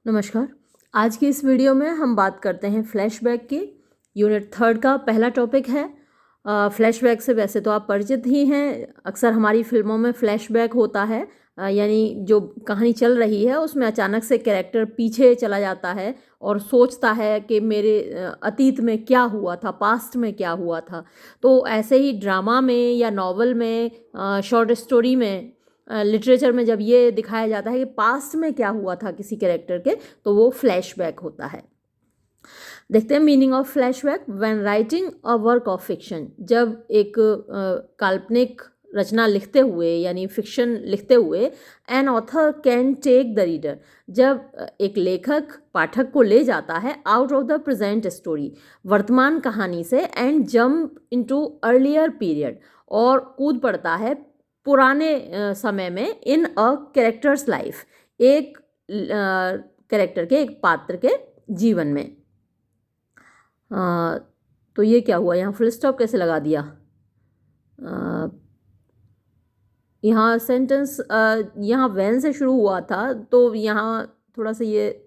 नमस्कार। आज की इस वीडियो में हम बात करते हैं फ्लैशबैक की। यूनिट 3 का पहला टॉपिक है। फ्लैशबैक से वैसे तो आप परिचित ही हैं। अक्सर हमारी फिल्मों में फ्लैशबैक होता है, यानी जो कहानी चल रही है उसमें अचानक से कैरेक्टर पीछे चला जाता है और सोचता है कि मेरे अतीत में क्या हुआ था, पास्ट में क्या हुआ था। तो ऐसे ही ड्रामा में या नॉवल में, शॉर्ट स्टोरी में, लिटरेचर में जब ये दिखाया जाता है कि पास्ट में क्या हुआ था किसी कैरेक्टर के, तो वो फ्लैशबैक होता है। देखते हैं meaning of flashback. When writing a work of fiction, जब एक काल्पनिक रचना लिखते हुए यानी फिक्शन लिखते हुए, an author can take the reader, जब एक लेखक पाठक को ले जाता है out of the present story, वर्तमान कहानी से, and jump into earlier period, और कूद पड़ता है पुराने समय में, इन अ कैरेक्टर्स लाइफ, एक कैरेक्टर के, एक पात्र के जीवन में। तो ये क्या हुआ, यहाँ फुल स्टॉप कैसे लगा दिया? यहाँ सेंटेंस यहाँ वैन से शुरू हुआ था, तो यहाँ थोड़ा सा ये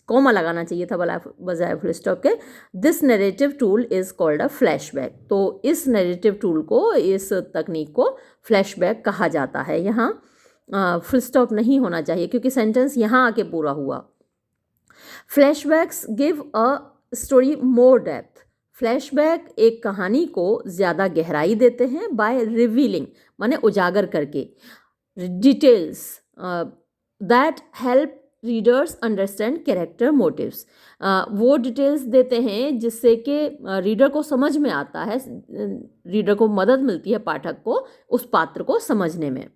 कॉमा लगाना चाहिए था बजाय फुल स्टॉप के। This narrative tool is called a flashback. तो इस नरेटिव टूल को, इस तकनीक को फ्लैशबैक कहा जाता है। यहाँ फुल स्टॉप नहीं होना चाहिए क्योंकि सेंटेंस यहाँ आके पूरा हुआ। Flashbacks give a story more depth. Flashback एक कहानी को ज़्यादा गहराई देते हैं बाय रिवीलिंग, माने उजागर करके, details that help readers understand character motives. वो डिटेल्स देते हैं जिससे कि रीडर को समझ में आता है, रीडर को मदद मिलती है, पाठक को उस पात्र को समझने में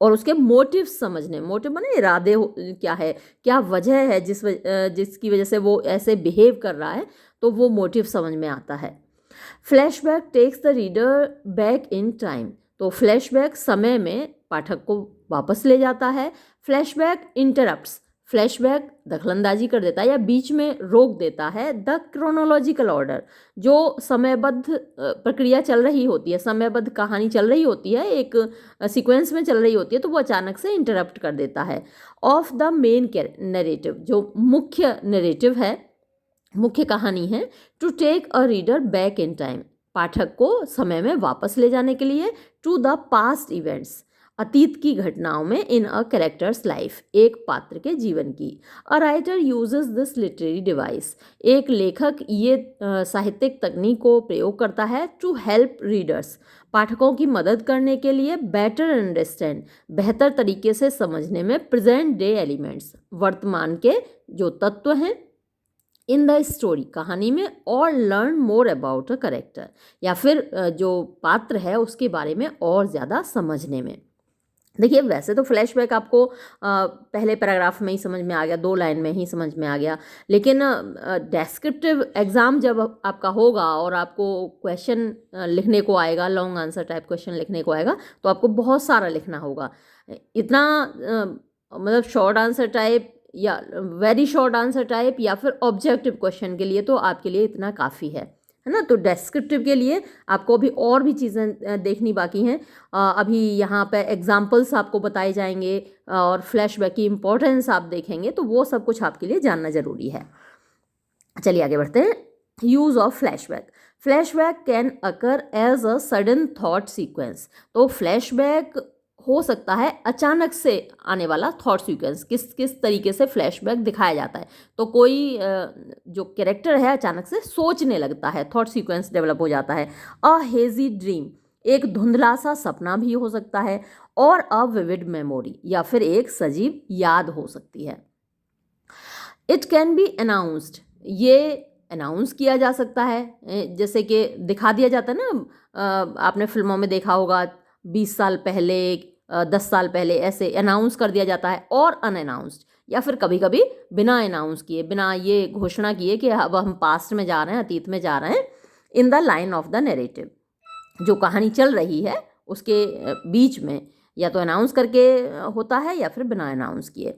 और उसके मोटिव समझने। मोटिव माने इरादे क्या है, क्या वजह है जिसकी वजह से वो ऐसे बिहेव कर रहा है, तो वो मोटिव समझ में आता है। Flashback takes the reader back in time. तो फ्लैशबैक समय में पाठक को वापस ले जाता है। फ्लैशबैक इंटरप्ट्स, फ्लैशबैक दखलंदाजी कर देता है या बीच में रोक देता है द क्रोनोलॉजिकल ऑर्डर। जो समयबद्ध प्रक्रिया चल रही होती है, समयबद्ध कहानी चल रही होती है, एक सीक्वेंस में चल रही होती है, तो वो अचानक से इंटरप्ट कर देता है ऑफ द मेन नरेटिव, जो मुख्य नरेटिव है, मुख्य कहानी है, to take a reader back in time, पाठक को समय में वापस ले जाने के लिए, टू द पास्ट इवेंट्स, अतीत की घटनाओं में, इन अ कैरेक्टर्स लाइफ, एक पात्र के जीवन की। A writer uses this literary device, एक लेखक ये साहित्यिक तकनीक को प्रयोग करता है, टू हेल्प रीडर्स, पाठकों की मदद करने के लिए, बेटर अंडरस्टैंड, बेहतर तरीके से समझने में, प्रेजेंट डे एलिमेंट्स, वर्तमान के जो तत्व हैं, इन द स्टोरी, कहानी में, और learn more about a character, या फिर जो पात्र है उसके बारे में और ज़्यादा समझने में। देखिए, वैसे तो फ्लैशबैक आपको पहले पैराग्राफ में ही समझ में आ गया, 2 लाइन में ही समझ में आ गया, लेकिन डेस्क्रिप्टिव एग्ज़ाम जब आपका होगा और आपको क्वेश्चन लिखने को आएगा, लॉन्ग आंसर टाइप क्वेश्चन लिखने को आएगा, तो आपको बहुत सारा लिखना होगा। इतना मतलब शॉर्ट आंसर टाइप या वेरी शॉर्ट आंसर टाइप या फिर ऑब्जेक्टिव क्वेश्चन के लिए तो आपके लिए इतना काफ़ी है ना। तो डेस्क्रिप्टिव के लिए आपको अभी और भी चीज़ें देखनी बाकी हैं। अभी यहाँ पे एग्जांपल्स आपको बताए जाएंगे और फ्लैशबैक की इम्पोर्टेंस आप देखेंगे, तो वो सब कुछ आपके लिए जानना ज़रूरी है। चलिए आगे बढ़ते हैं। Use of flashback. Flashback can occur as a sudden thought sequence. तो फ्लैशबैक हो सकता है अचानक से आने वाला थॉट सीक्वेंस। किस किस तरीके से फ्लैशबैक दिखाया जाता है, तो कोई जो कैरेक्टर है अचानक से सोचने लगता है, थॉट सीक्वेंस डेवलप हो जाता है। अ हेजी ड्रीम, एक धुंधला सा सपना भी हो सकता है, और अ विविड मेमोरी, या फिर एक सजीव याद हो सकती है। इट कैन बी अनाउंस्ड, ये अनाउंस किया जा सकता है, जैसे कि दिखा दिया जाता है ना, आपने फिल्मों में देखा होगा 20 साल पहले, 10 साल पहले, ऐसे अनाउंस कर दिया जाता है। और अनअनाउंस्ड, या फिर कभी कभी बिना अनाउंस किए, बिना ये घोषणा किए कि अब हम पास्ट में जा रहे हैं, अतीत में जा रहे हैं, in the line of the narrative, जो कहानी चल रही है उसके बीच में, या तो अनाउंस करके होता है या फिर बिना अनाउंस किए।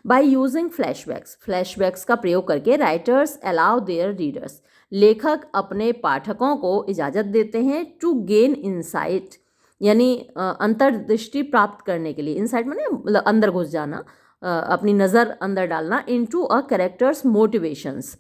बाय यूजिंग फ्लैशबैक्स, फ्लैशबैक्स का प्रयोग करके राइटर्स अलाउ देयर रीडर्स, लेखक अपने पाठकों को इजाज़त देते हैं, टू गेन इंसाइट, यानी अंतर्दृष्टि प्राप्त करने के लिए। इंसाइट माने मतलब अंदर घुस जाना, अपनी नज़र अंदर डालना इनटू अ कैरेक्टर्स मोटिवेशंस,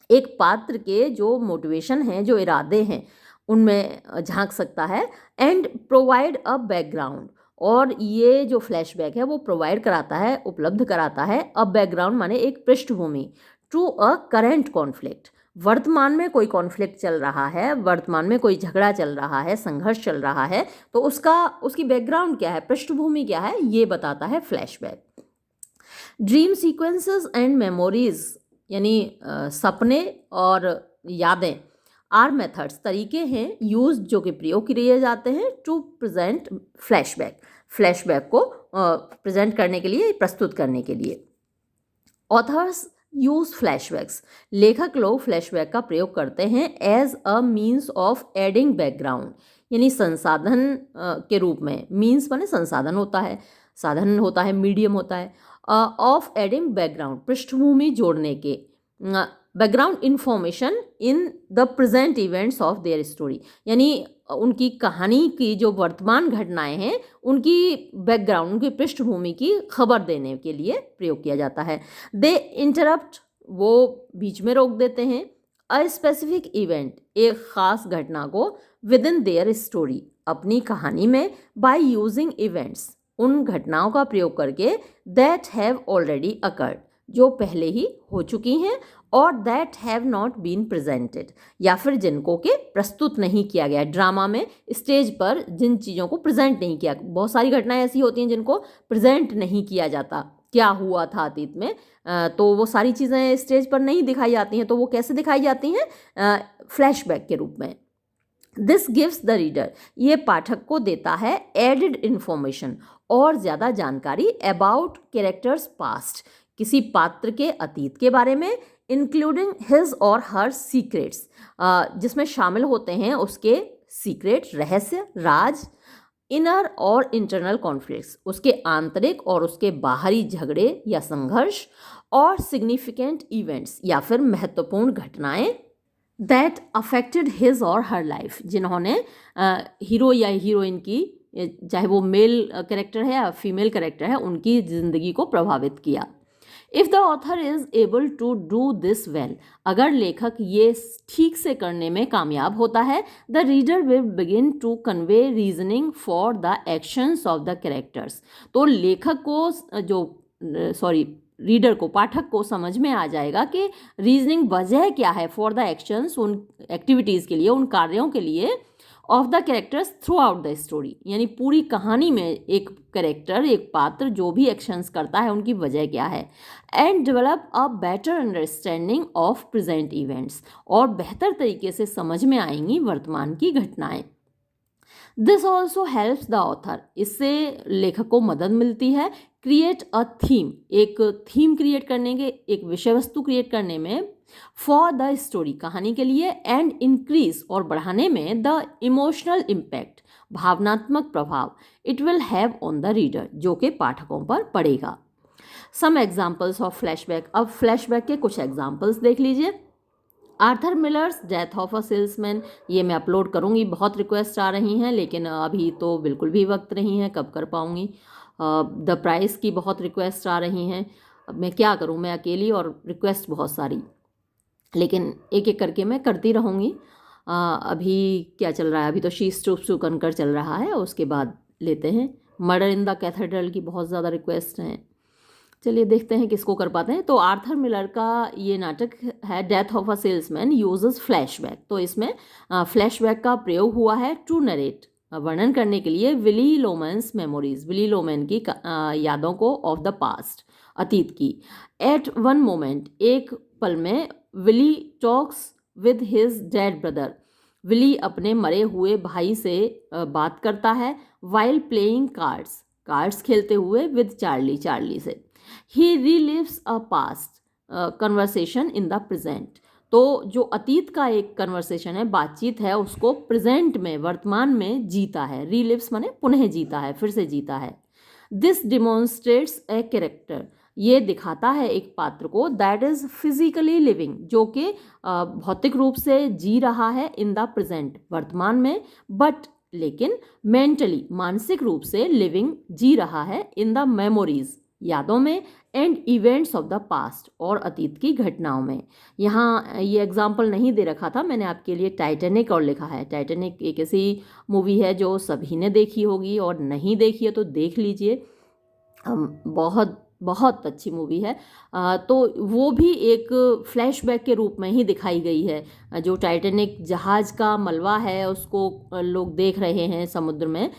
एक पात्र के जो मोटिवेशन हैं, जो इरादे हैं, उनमें झांक सकता है। एंड प्रोवाइड अ बैकग्राउंड, और ये जो फ्लैशबैक है वो प्रोवाइड कराता है, उपलब्ध कराता है अ बैकग्राउंड माने एक पृष्ठभूमि, टू अ करेंट कॉन्फ्लिक्ट, वर्तमान में कोई कॉन्फ्लिक्ट चल रहा है, वर्तमान में कोई झगड़ा चल रहा है, संघर्ष चल रहा है, तो उसकी बैकग्राउंड क्या है, पृष्ठभूमि क्या है, ये बताता है flashback. Dream sequences and memories, यानी सपने और यादें, आर मेथड्स, तरीके हैं यूज, जो कि प्रयोग किए जाते हैं टू प्रेजेंट फ्लैशबैक, फ्लैशबैक को प्रेजेंट करने के लिए, प्रस्तुत करने के लिए। ऑथर्स यूज फ्लैशबैक्स, लेखक लोग फ्लैशबैक का प्रयोग करते हैं as a means of adding background, यानी संसाधन के रूप में, मीन्स माने संसाधन होता है, साधन होता है, मीडियम होता है, ऑफ एडिंग बैकग्राउंड, पृष्ठभूमि जोड़ने के, background information in the present events of their story, यानी उनकी कहानी की जो वर्तमान घटनाएं हैं उनकी बैकग्राउंड, उनकी पृष्ठभूमि की खबर देने के लिए प्रयोग किया जाता है। दे इंटरप्ट, वो बीच में रोक देते हैं, अ स्पेसिफिक इवेंट, एक खास घटना को, विद इन देयर स्टोरी, अपनी कहानी में, बाय यूजिंग इवेंट्स, उन घटनाओं का प्रयोग करके, दैट हैव ऑलरेडी अकर्ड, जो पहले ही हो चुकी हैं, और that have not been presented, या फिर जिनको के प्रस्तुत नहीं किया गया, ड्रामा में स्टेज पर जिन चीज़ों को प्रेजेंट नहीं किया, बहुत सारी घटनाएं ऐसी होती हैं जिनको प्रेजेंट नहीं किया जाता, क्या हुआ था अतीत में, तो वो सारी चीज़ें स्टेज पर नहीं दिखाई जाती हैं, तो वो कैसे दिखाई जाती हैं, फ्लैशबैक के रूप में। दिस गिव्स द रीडर, ये पाठक को देता है एडिड इंफॉर्मेशन, और ज़्यादा जानकारी, अबाउट कैरेक्टर्स पास्ट, किसी पात्र के अतीत के बारे में, इंक्लूडिंग हिज और हर सीक्रेट्स, जिसमें शामिल होते हैं उसके सीक्रेट, रहस्य, राज, इनर और इंटरनल कॉन्फ्लिक्ट्स, उसके आंतरिक और उसके बाहरी झगड़े या संघर्ष, और सिग्निफिकेंट इवेंट्स, या फिर महत्वपूर्ण घटनाएं, दैट अफेक्टेड हिज और हर लाइफ, जिन्होंने हीरो या हीरोइन की, चाहे वो मेल कैरेक्टर है या फीमेल कैरेक्टर है, उनकी ज़िंदगी को प्रभावित किया। If the author is able to do this well, अगर लेखक ये ठीक से करने में कामयाब होता है, the reader will begin to convey reasoning for the actions of the characters, तो लेखक को रीडर को, पाठक को समझ में आ जाएगा कि रीजनिंग, वजह क्या है, फॉर द एक्शंस, उन एक्टिविटीज़ के लिए, उन कार्यों के लिए, of the characters through out the story, यानी पूरी कहानी में एक कैरेक्टर, एक पात्र जो भी एक्शंस करता है उनकी वजह क्या है। And develop a better understanding of present events, और बेहतर तरीके से समझ में आएंगी वर्तमान की घटनाएं। This also helps the author, इससे लेखक को मदद मिलती है, क्रिएट अ थीम, एक थीम क्रिएट करने के, एक विषय वस्तु क्रिएट करने में, फॉर द स्टोरी, कहानी के लिए, एंड इंक्रीज, और बढ़ाने में, द इमोशनल इम्पैक्ट, भावनात्मक प्रभाव, it will have on the reader, जो कि पाठकों पर पड़ेगा। सम एग्जाम्पल्स ऑफ फ्लैशबैक, अब फ्लैशबैक के कुछ एग्जाम्पल्स देख लीजिए। Arthur millers death of a salesman, ये मैं अपलोड करूँगी, बहुत रिक्वेस्ट आ रही हैं, लेकिन अभी तो बिल्कुल भी वक्त नहीं है, कब कर पाऊँगी। द प्राइस की बहुत रिक्वेस्ट आ रही हैं, अब मैं क्या करूँ, मैं अकेली और रिक्वेस्ट बहुत सारी, लेकिन एक एक करके मैं करती रहूँगी। अभी क्या चल रहा है, अभी तो शी स्टूप्स टू कनकर चल रहा है, उसके बाद लेते हैं मर्डर इन द कैथेड्रल की बहुत ज़्यादा रिक्वेस्ट हैं। चलिए देखते हैं किसको कर पाते हैं। तो आर्थर मिलर का ये नाटक है death of a salesman uses flashback, तो इसमें फ्लैशबैक का प्रयोग हुआ है टू नरेट, वर्णन करने के लिए, विली लोमन्स मेमोरीज, विली लोमैन की यादों को, ऑफ द पास्ट, अतीत की। एट वन मोमेंट, एक पल में, Willy talks with his dead brother, Willy अपने मरे हुए भाई से बात करता है, वाइल प्लेइंग कार्ड्स, कार्ड्स खेलते हुए, विद चार्ली, चार्ली से। He relives a past conversation in the present, तो जो अतीत का एक कन्वर्सेशन है, बातचीत है, उसको प्रेजेंट में, वर्तमान में जीता है। रीलिव्स माने पुनः जीता है, फिर से जीता है। दिस डिमॉन्स्ट्रेट्स ए कैरेक्टर, ये दिखाता है एक पात्र को, दैट इज फिजिकली लिविंग, जो कि भौतिक रूप से जी रहा है, इन द प्रेजेंट, वर्तमान में, बट लेकिन मेंटली, मानसिक रूप से, लिविंग, जी रहा है, इन द मेमोरीज, यादों में, and events of the past, और अतीत की घटनाओं में। यहाँ ये एग्जाम्पल नहीं दे रखा था मैंने आपके लिए, टाइटैनिक और लिखा है। टाइटैनिक एक ऐसी मूवी है जो सभी ने देखी होगी, और नहीं देखी है तो देख लीजिए, बहुत बहुत अच्छी मूवी है। तो वो भी एक फ्लैशबैक के रूप में ही दिखाई गई है। जो टाइटैनिक जहाज़ का मलबा है उसको लोग देख रहे हैं समुद्र में,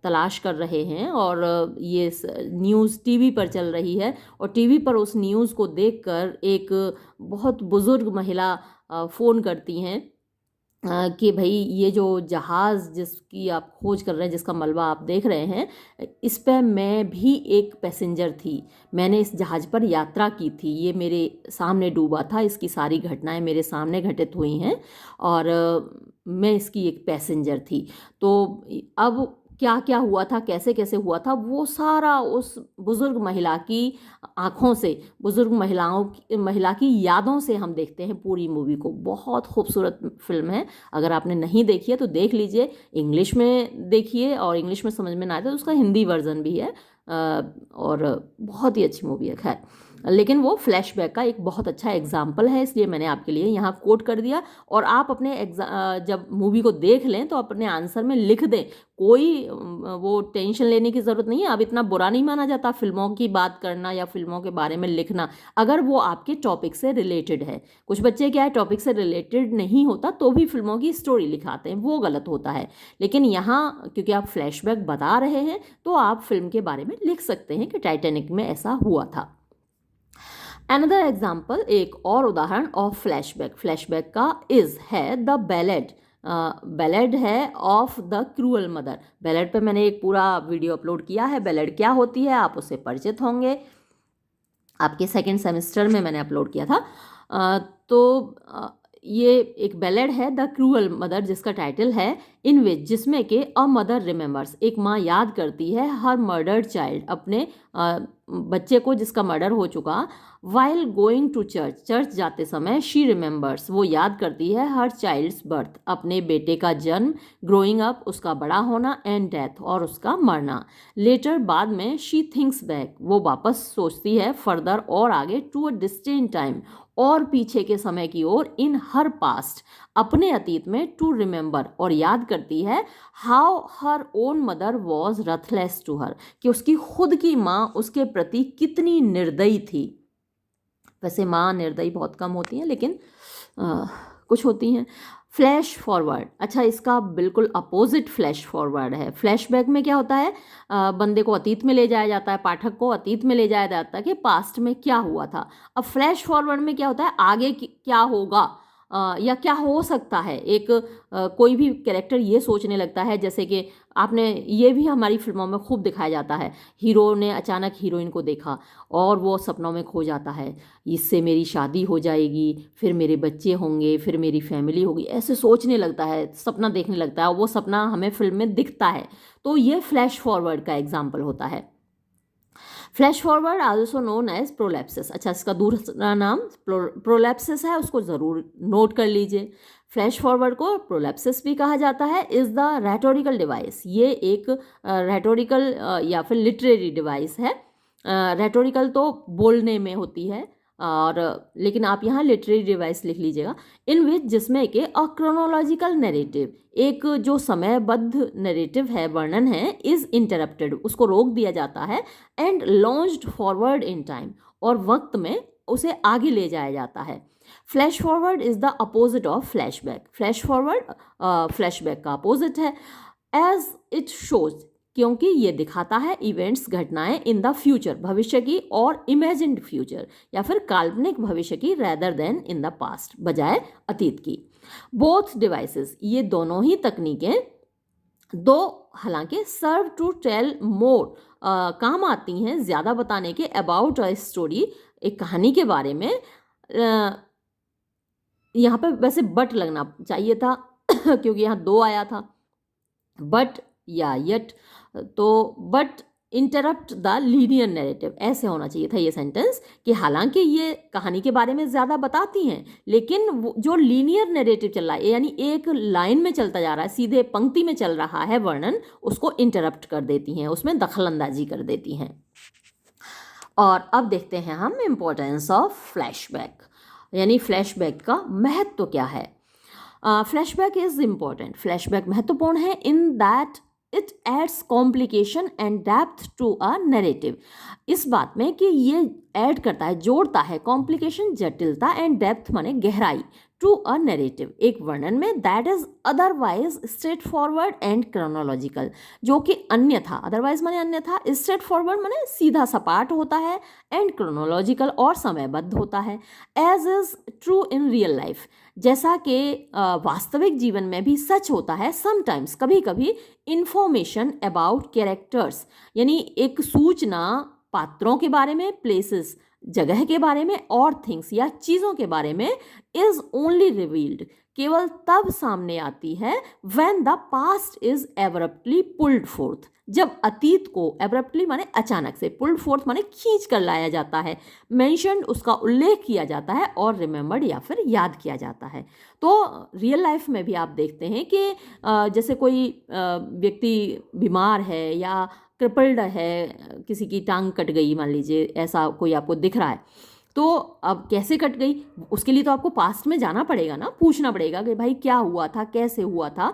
तलाश कर रहे हैं, और ये न्यूज़ टीवी पर चल रही है, और टीवी पर उस न्यूज़ को देखकर एक बहुत बुज़ुर्ग महिला फ़ोन करती हैं कि भाई ये जो जहाज़ जिसकी आप खोज कर रहे हैं, जिसका मलबा आप देख रहे हैं, इस पे मैं भी एक पैसेंजर थी, मैंने इस जहाज़ पर यात्रा की थी, ये मेरे सामने डूबा था, इसकी सारी घटनाएं मेरे सामने घटित हुई हैं, और मैं इसकी एक पैसेंजर थी। तो अब क्या क्या हुआ था, कैसे कैसे हुआ था, वो सारा उस बुज़ुर्ग महिला की आँखों से, बुज़ुर्ग महिला की यादों से हम देखते हैं पूरी मूवी को। बहुत खूबसूरत फ़िल्म है, अगर आपने नहीं देखी है तो देख लीजिए। इंग्लिश में देखिए, और इंग्लिश में समझ में ना आए तो उसका हिंदी वर्ज़न भी है, और बहुत ही अच्छी मूवी है। खैर, लेकिन वो फ्लैशबैक का एक बहुत अच्छा एग्जाम्पल है, इसलिए मैंने आपके लिए यहाँ कोट कर दिया। और आप अपने जब मूवी को देख लें तो अपने आंसर में लिख दें, कोई वो टेंशन लेने की ज़रूरत नहीं है। अब इतना बुरा नहीं माना जाता फिल्मों की बात करना या फिल्मों के बारे में लिखना, अगर वो आपके टॉपिक से रिलेटेड है। कुछ बच्चे क्या है, टॉपिक से रिलेटेड नहीं होता तो भी फिल्मों की स्टोरी लिखाते हैं, वो गलत होता है। लेकिन यहाँ क्योंकि आप फ्लैशबैक बता रहे हैं तो आप फिल्म के बारे में लिख सकते हैं कि टाइटैनिक में ऐसा हुआ था। अनदर एग्जाम्पल, एक और उदाहरण ऑफ फ्लैशबैक, फ्लैशबैक का है द बैलेड। बैलेड है of the cruel mother. Ballad पे मैंने एक पूरा वीडियो अपलोड किया है, बैलेड क्या होती है आप उससे परिचित होंगे, आपके सेकेंड सेमेस्टर में मैंने अपलोड किया था। ये एक बैलेड है द क्रूअल मदर, जिसका टाइटल है इन विच, जिसमें कि अ मदर रिमेंबर्स, एक माँ याद करती है हर मर्डर्ड चाइल्ड, अपने बच्चे को जिसका मर्डर हो चुका, while going to church, church जाते समय शी रिमेंबर्स, वो याद करती है हर चाइल्ड्स बर्थ, अपने बेटे का जन्म, ग्रोइंग अप, उसका बड़ा होना, एंड डेथ, और उसका मरना। लेटर, बाद में, शी थिंक्स बैक, वो वापस सोचती है, फर्दर, और आगे, टू अ डिस्टेंट टाइम, और पीछे के समय की ओर, इन हर पास्ट, अपने अतीत में, टू रिमेंबर, और याद करती है how her own mother was ruthless to her, कि उसकी खुद की माँ उसके प्रति कितनी निर्दयी थी। वैसे माँ निर्दयी बहुत कम होती हैं, लेकिन कुछ होती हैं। फ्लैश फॉरवर्ड, अच्छा इसका बिल्कुल अपोजिट फ्लैश फॉरवर्ड है। फ्लैशबैक में क्या होता है, बंदे को अतीत में ले जाया जाता है, पाठक को अतीत में ले जाया जाता है कि पास्ट में क्या हुआ था। अब फ्लैश फॉरवर्ड में क्या होता है, आगे क्या होगा या क्या हो सकता है। एक कोई भी कैरेक्टर ये सोचने लगता है, जैसे कि आपने, ये भी हमारी फिल्मों में खूब दिखाया जाता है, हीरो ने अचानक हीरोइन को देखा और वो सपनों में खो जाता है, इससे मेरी शादी हो जाएगी, फिर मेरे बच्चे होंगे, फिर मेरी फैमिली होगी, ऐसे सोचने लगता है, सपना देखने लगता है, और वो सपना हमें फिल्म में दिखता है। तो ये फ्लैश फॉरवर्ड का एग्जाम्पल होता है। Flash forward also known as prolepsis, अच्छा इसका दूसरा नाम प्रोलैप्सिस है, उसको ज़रूर नोट कर लीजिए। फ्लैश फॉरवर्ड को प्रोलैप्सिस भी कहा जाता है। इज़ द रेटोरिकल डिवाइस, ये एक रेटोरिकल या फिर लिटरेरी डिवाइस है। रेटोरिकल तो बोलने में होती है, और लेकिन आप यहाँ लिटरेरी डिवाइस लिख लीजिएगा। इन विच, जिसमें कि अ क्रोनोलॉजिकल नैरेटिव, एक जो समयबद्ध नैरेटिव है, वर्णन है, इज़ इंटरप्टेड, उसको रोक दिया जाता है, and launched forward in time, और वक्त में उसे आगे ले जाया जाता है। Flash forward is the opposite of flashback, flash forward flashback का अपोजिट है। एज इट शोज, क्योंकि ये दिखाता है इवेंट्स, घटनाएं, इन द फ्यूचर, भविष्य की, और इमेजिन्ड फ्यूचर, या फिर काल्पनिक भविष्य की, rather then in the past, बजाय अतीत की। बोथ डिवाइसेस, ये दोनों ही तकनीकें दो, हालांकि सर्व टू टेल मोर, काम आती हैं ज़्यादा बताने के, अबाउट अ स्टोरी, एक कहानी के बारे में। यहाँ पे वैसे बट लगना चाहिए था क्योंकि यहाँ दो आया था, बट या यट, तो but interrupt the linear narrative, ऐसे होना चाहिए था ये सेंटेंस, कि हालांकि ये कहानी के बारे में ज़्यादा बताती हैं, लेकिन वो जो लीनियर नैरेटिव चल रहा है, यानी एक लाइन में चलता जा रहा है, सीधे पंक्ति में चल रहा है वर्णन, उसको इंटरप्ट कर देती हैं, उसमें दखल अंदाजी कर देती हैं। और अब देखते हैं हम इम्पोर्टेंस ऑफ फ्लैशबैक, यानी फ्लैशबैक का महत्व क्या है। फ्लैशबैक इज इम्पॉर्टेंट, फ्लैशबैक महत्वपूर्ण है in that it adds complication and depth to a narrative, इस बात में कि ये ऐड करता है, जोड़ता है कॉम्प्लिकेशन जटिलता एंड डेप्थ माने गहराई टू अ नैरेटिव एक वर्णन में that is otherwise straight forward and chronological, जो कि अन्यथा, अदरवाइज माने अन्यथा, स्ट्रेट फॉरवर्ड माने सीधा सपाट होता है, एंड क्रोनोलॉजिकल और समयबद्ध होता है, as is true in real life, जैसा कि वास्तविक जीवन में भी सच होता है। समटाइम्स कभी कभी इंफॉर्मेशन अबाउट कैरेक्टर्स, यानी एक सूचना पात्रों के बारे में, प्लेसेस जगह के बारे में, और थिंग्स या चीज़ों के बारे में इज ओनली रिवील्ड, केवल तब सामने आती है when the past is abruptly pulled fourth, जब अतीत को एब्रप्टली माने अचानक से, पुल्ड फोर्थ माने खींच कर लाया जाता है, मेंशन्ड उसका उल्लेख किया जाता है, और रिमेंबर्ड या फिर याद किया जाता है। तो रियल लाइफ में भी आप देखते हैं कि जैसे कोई व्यक्ति बीमार है या क्रिपल्ड है, किसी की टांग कट गई मान लीजिए, ऐसा कोई आपको दिख रहा है, तो अब कैसे कट गई, उसके लिए तो आपको पास्ट में जाना पड़ेगा ना, पूछना पड़ेगा कि भाई क्या हुआ था, कैसे हुआ था।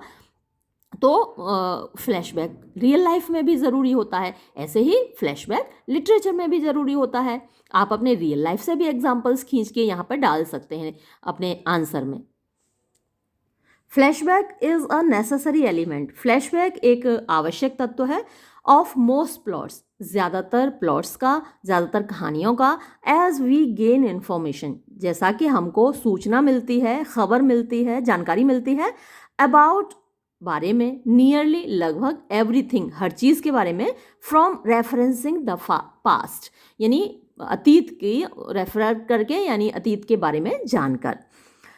तो फ्लैशबैक रियल लाइफ में भी ज़रूरी होता है, ऐसे ही फ्लैशबैक लिटरेचर में भी ज़रूरी होता है। आप अपने रियल लाइफ से भी एग्जांपल्स खींच के यहाँ पर डाल सकते हैं अपने आंसर में। Flashback is a necessary element, flashback एक आवश्यक तत्व है ऑफ मोस्ट प्लॉट्स, ज़्यादातर प्लॉट्स का, ज़्यादातर कहानियों का, एज वी गेन इन्फॉर्मेशन, जैसा कि हमको सूचना मिलती है, खबर मिलती है, जानकारी मिलती है, अबाउट बारे में, नियरली लगभग एवरीथिंग हर चीज़ के बारे में, फ्रॉम रेफरेंसिंग द पास्ट यानी अतीत की रेफर करके, यानी अतीत के बारे में जानकर।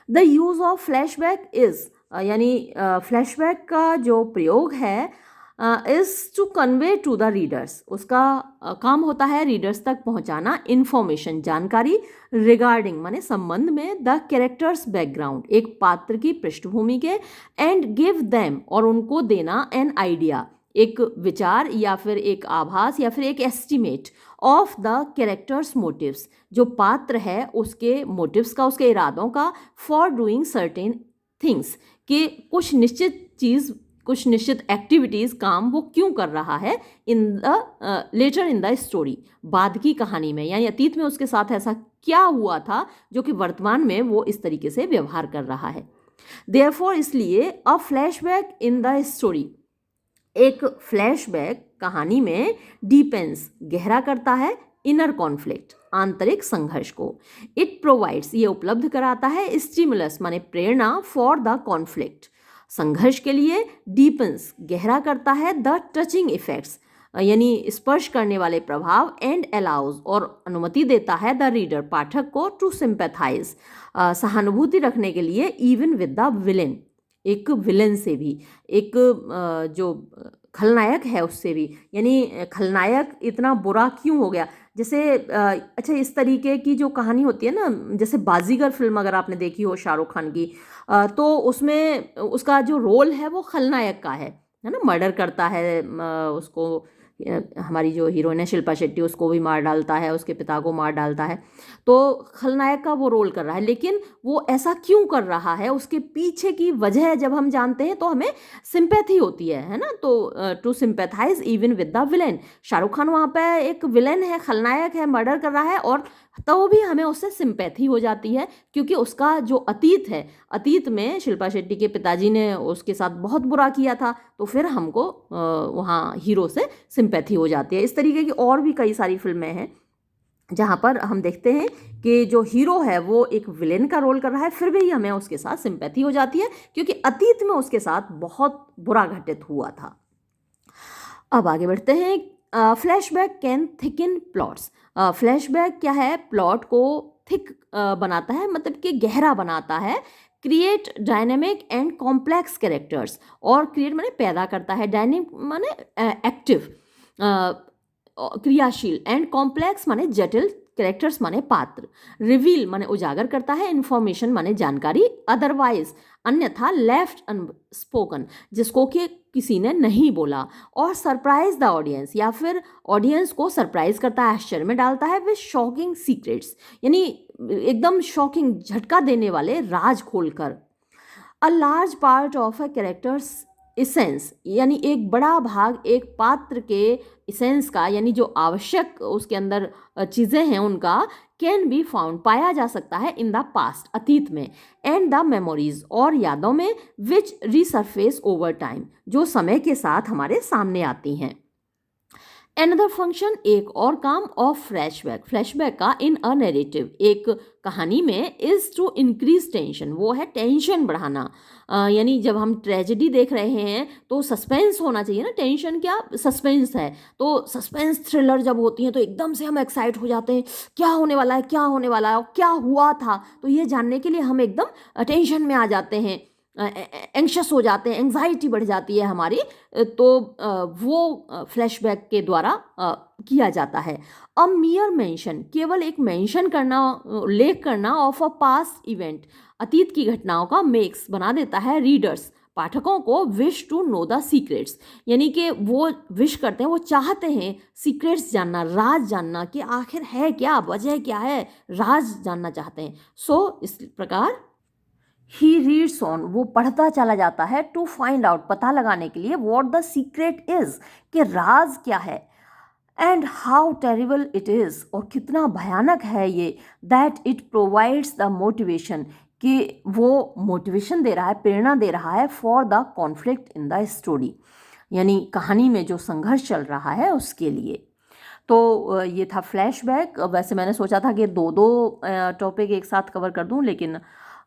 The use of flashback is यानी फ्लैशबैक का जो प्रयोग है is to convey to the readers, उसका काम होता है रीडर्स तक पहुंचाना इन्फॉर्मेशन, जानकारी, रिगार्डिंग माने संबंध में, द कैरेक्टर्स बैकग्राउंड एक पात्र की पृष्ठभूमि के, एंड गिव देम और उनको देना, एन आइडिया एक विचार या फिर एक आभास या फिर एक estimate of the characters motives जो पात्र है उसके मोटिव्स का, उसके इरादों का, फॉर डूइंग सर्टेन थिंग्स कि कुछ निश्चित चीज़, कुछ निश्चित एक्टिविटीज़, काम वो क्यों कर रहा है, in the later in the story बाद की कहानी में, यानी अतीत में उसके साथ ऐसा क्या हुआ था जो कि वर्तमान में वो इस तरीके से व्यवहार कर रहा है। देयरफॉर इसलिए अ फ्लैशबैक इन द स्टोरी, एक फ्लैशबैक कहानी में डीपेंस गहरा करता है, इनर कॉन्फ्लिक्ट आंतरिक संघर्ष को, इट प्रोवाइड्स ये उपलब्ध कराता है, स्टिमुलस माने प्रेरणा, फॉर द कॉन्फ्लिक्ट संघर्ष के लिए, डीपन्स गहरा करता है, द टचिंग इफेक्ट्स यानी स्पर्श करने वाले प्रभाव, एंड अलाउज और अनुमति देता है द रीडर पाठक को, टू सिंपैथाइज सहानुभूति रखने के लिए, इवन विद द विलेन एक विलेन से भी, एक जो खलनायक है उससे भी, यानी खलनायक इतना बुरा क्यों हो गया, जैसे अच्छा इस तरीके की जो कहानी होती है ना, जैसे बाजीगर फिल्म अगर आपने देखी हो शाहरुख खान की, तो उसमें उसका जो रोल है वो खलनायक का है ना, मर्डर करता है उसको, हमारी जो हीरोइन है शिल्पा शेट्टी उसको भी मार डालता है, उसके पिता को मार डालता है, तो खलनायक का वो रोल कर रहा है, लेकिन वो ऐसा क्यों कर रहा है, उसके पीछे की वजह जब हम जानते हैं तो हमें सिंपैथी होती है ना, तो to sympathise even with the villain, Shahrukh Khan वहाँ पे एक विलेन है, खलनायक है, मर्डर कर रहा है, और तो भी हमें उससे सिंपैथी हो जाती है क्योंकि उसका जो अतीत है, अतीत में शिल्पा शेट्टी के पिताजी ने उसके साथ बहुत बुरा किया था, तो फिर हमको वहाँ हीरो से सिंपैथी हो जाती है। इस तरीके की और भी कई सारी फिल्में हैं जहाँ पर हम देखते हैं कि जो हीरो है वो एक विलेन का रोल कर रहा है, फिर भी हमें उसके साथ सिंपैथी हो जाती है क्योंकि अतीत में उसके साथ बहुत बुरा घटित हुआ था। अब आगे बढ़ते हैं। Flashback can thicken plots, flashback क्या है, प्लॉट को थिक बनाता है, मतलब कि गहरा बनाता है, create dynamic and complex characters, और क्रिएट माने पैदा करता है, डायनेमिक माने एक्टिव क्रियाशील, एंड कॉम्प्लेक्स माने जटिल कैरेक्टर्स माने पात्र, रिवील माने उजागर करता है, इन्फॉर्मेशन माने जानकारी, अदरवाइज अन्यथा, लेफ्ट अनस्पोकन जिसको कि किसी ने नहीं बोला, और सरप्राइज द ऑडियंस या फिर ऑडियंस को सरप्राइज करता है, आश्चर्य में डालता है, विद शॉकिंग सीक्रेट्स यानी एकदम शॉकिंग झटका देने वाले राज खोलकर। A large part of a characters essence यानी एक बड़ा भाग एक पात्र के इसेंस का यानी जो आवश्यक उसके अंदर चीज़ें हैं उनका कैन बी फाउंड पाया जा सकता है इन द पास्ट अतीत में, एंड द मेमोरीज और यादों में, विच रीसरफेस ओवर टाइम जो समय के साथ हमारे सामने आती हैं। एनदर फंक्शन एक और काम ऑफ फ्लैशबैक, फ्लैशबैक का इन अ नैरेटिव एक कहानी में इज टू इंक्रीज टेंशन, वो है टेंशन बढ़ाना। यानी जब हम ट्रेजेडी देख रहे हैं तो सस्पेंस होना चाहिए ना, टेंशन क्या सस्पेंस है, तो सस्पेंस थ्रिलर जब होती हैं तो एकदम से हम एक्साइट हो जाते हैं, क्या होने वाला है क्या होने वाला है और क्या हुआ था, तो ये जानने के लिए हम एकदम टेंशन में आ जाते हैं, एंक्शस हो जाते हैं, एंग्जाइटी बढ़ जाती है हमारी, तो वो फ्लैशबैक के द्वारा किया जाता है। अ मियर मेंशन केवल एक मेंशन करना, उल्लेख करना ऑफ अ पास्ट इवेंट अतीत की घटनाओं का मेक्स बना देता है रीडर्स पाठकों को wish to know the secrets, यानी कि वो विश करते हैं, वो चाहते हैं सीक्रेट्स जानना, राज जानना कि आखिर है क्या, वजह क्या है, राज जानना चाहते हैं। सो इस प्रकार ही रीड्स ऑन वो पढ़ता चला जाता है, टू फाइंड आउट पता लगाने के लिए, वॉट द सीक्रेट इज कि राज क्या है, and how terrible it is और कितना भयानक है ये, that it provides the motivation कि वो मोटिवेशन दे रहा है, प्रेरणा दे रहा है, for the conflict in the story यानी कहानी में जो संघर्ष चल रहा है उसके लिए। तो ये था फ्लैशबैक। वैसे मैंने सोचा था कि दो दो टॉपिक एक साथ कवर कर दूं, लेकिन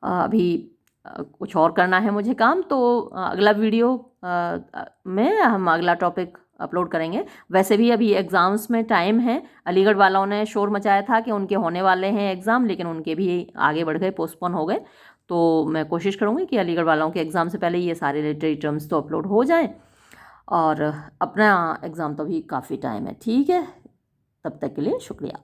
अभी कुछ और करना है मुझे काम, तो अगला वीडियो में हम अगला टॉपिक अपलोड करेंगे। वैसे भी अभी एग्ज़ाम्स में टाइम है, अलीगढ़ वालों ने शोर मचाया था कि उनके होने वाले हैं एग्ज़ाम, लेकिन उनके भी आगे बढ़ गए, पोस्टपोन हो गए। तो मैं कोशिश करूँगी कि अलीगढ़ वालों के एग्ज़ाम से पहले ये सारे लिटरेरी टर्म्स तो अपलोड हो जाएं, और अपना एग्ज़ाम तो अभी काफ़ी टाइम है। ठीक है, तब तक के लिए शुक्रिया।